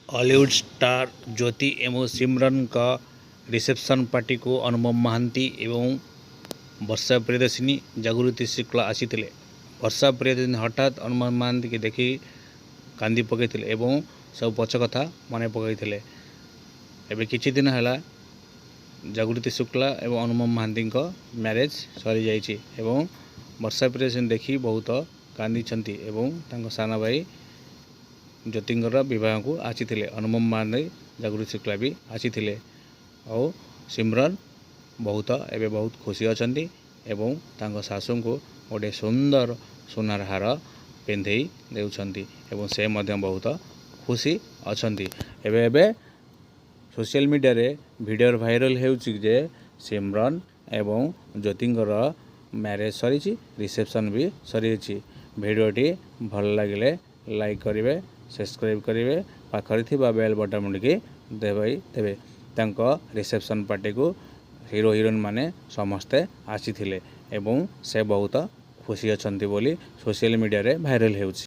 Hollywood star ज्योति एवं सिमरन का reception party को अनुपम महांती एवं वर्षा प्रियदर्शिनी जागृति शुक्ला आसीथिले। वर्षा प्रियदर्शिनी हठात अनुपम महांती के देखी कांदी पकईथिले एवं सब पछ कथा मन पकईथिले। एबे किछि दिन हला जागृति शुक्ला एवं अनुपम महांती मैरेज सरी जाइछि एवं वर्षा प्रियदर्शिनी देखी बहुत कांदी छंती एवं तांको साना भाई ज्योतिंकर विवाह को आसी अनुपम महांती जागृति शुक्ला भी आसी और सिमरन बहुत खुशी अछंती एवं तांको सासू को गोटे सुंदर सुनार हार पिंधे देउछंती एवं से मध्य बहुत खुशी अछंती। एबे सोशल मीडिया रे वीडियो वायरल हेउछि जे सिमरन एवं ज्योतिंकर मैरेज सरी रिसेप्शन भी सरी। वीडियोटी भल लगे लाइक करेंगे, सब्सक्राइब करेंगे, पाखरे थिबा बेल बटन मुड़िके देवे। तांको रिसेप्शन पार्टी को हीरो हिरोइन माने समस्ते आसी थिले एवं से बहुत खुशी अछंती बोली सोशल मीडिया रे वायरल हेउछि।